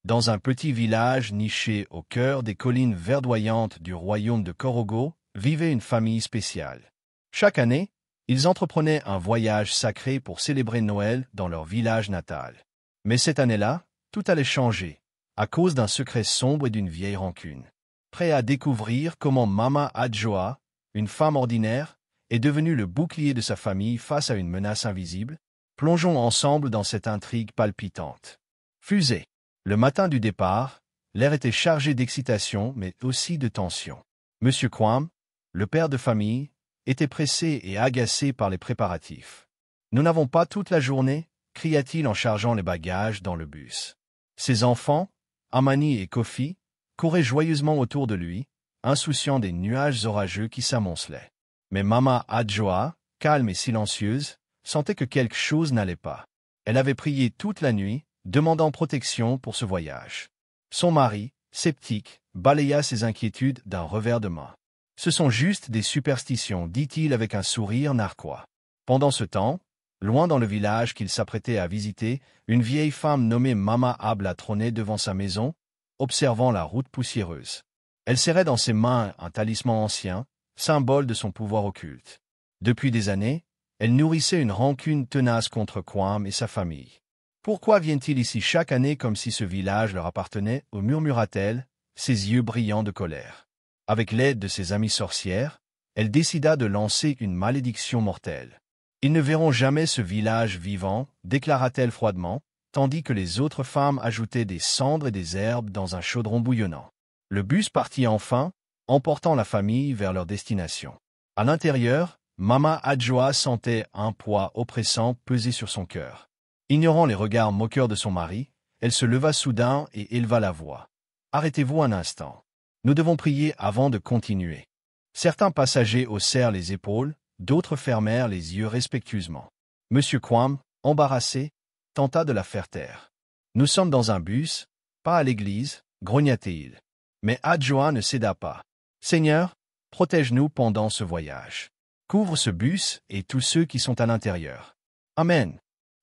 Dans un petit village niché au cœur des collines verdoyantes du royaume de Korogo, vivait une famille spéciale. Chaque année, ils entreprenaient un voyage sacré pour célébrer Noël dans leur village natal. Mais cette année-là, tout allait changer, à cause d'un secret sombre et d'une vieille rancune. Prêt à découvrir comment Mama Adjoa, une femme ordinaire, est devenue le bouclier de sa famille face à une menace invisible, plongeons ensemble dans cette intrigue palpitante. Fusée. Le matin du départ, l'air était chargé d'excitation mais aussi de tension. Monsieur Kwam, le père de famille, était pressé et agacé par les préparatifs. « Nous n'avons pas toute la journée » cria-t-il en chargeant les bagages dans le bus. Ses enfants, Amani et Kofi, couraient joyeusement autour de lui, insouciants des nuages orageux qui s'amoncelaient. Mais Mama Adjoa, calme et silencieuse, sentait que quelque chose n'allait pas. Elle avait prié toute la nuit, demandant protection pour ce voyage. Son mari, sceptique, balaya ses inquiétudes d'un revers de main. « Ce sont juste des superstitions, dit-il avec un sourire narquois. Pendant ce temps, loin dans le village qu'il s'apprêtait à visiter, une vieille femme nommée Mama Abla trônait devant sa maison, observant la route poussiéreuse. Elle serrait dans ses mains un talisman ancien, symbole de son pouvoir occulte. Depuis des années, elle nourrissait une rancune tenace contre Kwam et sa famille. « Pourquoi viennent-ils ici chaque année comme si ce village leur appartenait » murmura-t-elle, ses yeux brillants de colère. Avec l'aide de ses amies sorcières, elle décida de lancer une malédiction mortelle. « Ils ne verront jamais ce village vivant » déclara-t-elle froidement, tandis que les autres femmes ajoutaient des cendres et des herbes dans un chaudron bouillonnant. Le bus partit enfin, emportant la famille vers leur destination. À l'intérieur, Mama Adjoa sentait un poids oppressant peser sur son cœur. Ignorant les regards moqueurs de son mari, elle se leva soudain et éleva la voix. « Arrêtez-vous un instant. Nous devons prier avant de continuer. » Certains passagers haussèrent les épaules, d'autres fermèrent les yeux respectueusement. Monsieur Kwam, embarrassé, tenta de la faire taire. « Nous sommes dans un bus, pas à l'église, » grogna-t-il. Mais Adjoa ne céda pas. « Seigneur, protège-nous pendant ce voyage. Couvre ce bus et tous ceux qui sont à l'intérieur. Amen. »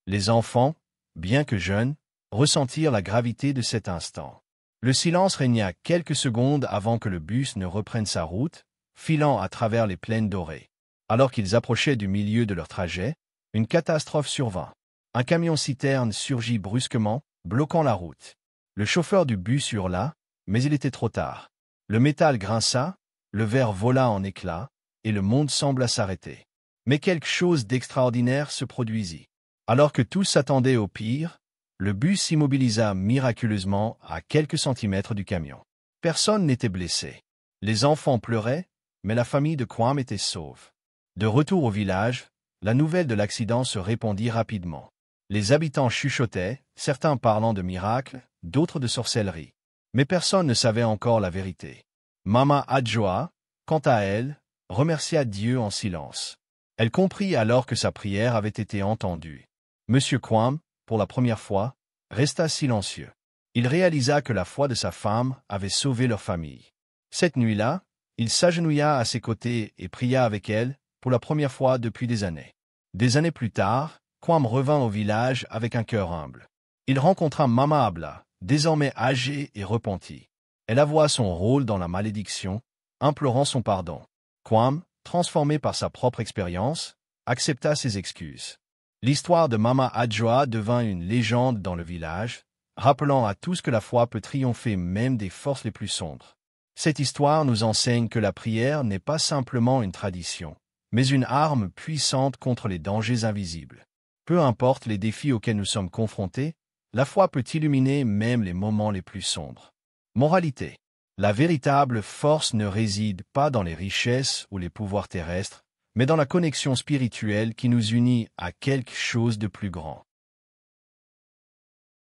Les enfants, bien que jeunes, ressentirent la gravité de cet instant. Le silence régna quelques secondes avant que le bus ne reprenne sa route, filant à travers les plaines dorées. Alors qu'ils approchaient du milieu de leur trajet, une catastrophe survint. Un camion-citerne surgit brusquement, bloquant la route. Le chauffeur du bus hurla, mais il était trop tard. Le métal grinça, le verre vola en éclats, et le monde sembla s'arrêter. Mais quelque chose d'extraordinaire se produisit. Alors que tous s'attendaient au pire, le bus s'immobilisa miraculeusement à quelques centimètres du camion. Personne n'était blessé. Les enfants pleuraient, mais la famille de Kwam était sauve. De retour au village, la nouvelle de l'accident se répandit rapidement. Les habitants chuchotaient, certains parlant de miracles, d'autres de sorcellerie. Mais personne ne savait encore la vérité. Mama Adjoa, quant à elle, remercia Dieu en silence. Elle comprit alors que sa prière avait été entendue. Monsieur Kwam, pour la première fois, resta silencieux. Il réalisa que la foi de sa femme avait sauvé leur famille. Cette nuit-là, il s'agenouilla à ses côtés et pria avec elle, pour la première fois depuis des années. Des années plus tard, Kwam revint au village avec un cœur humble. Il rencontra Mama Abla, désormais âgée et repentie. Elle avoua son rôle dans la malédiction, implorant son pardon. Kwam, transformé par sa propre expérience, accepta ses excuses. L'histoire de Mama Adjoa devint une légende dans le village, rappelant à tous que la foi peut triompher même des forces les plus sombres. Cette histoire nous enseigne que la prière n'est pas simplement une tradition, mais une arme puissante contre les dangers invisibles. Peu importe les défis auxquels nous sommes confrontés, la foi peut illuminer même les moments les plus sombres. Moralité. La véritable force ne réside pas dans les richesses ou les pouvoirs terrestres, mais dans la connexion spirituelle qui nous unit à quelque chose de plus grand.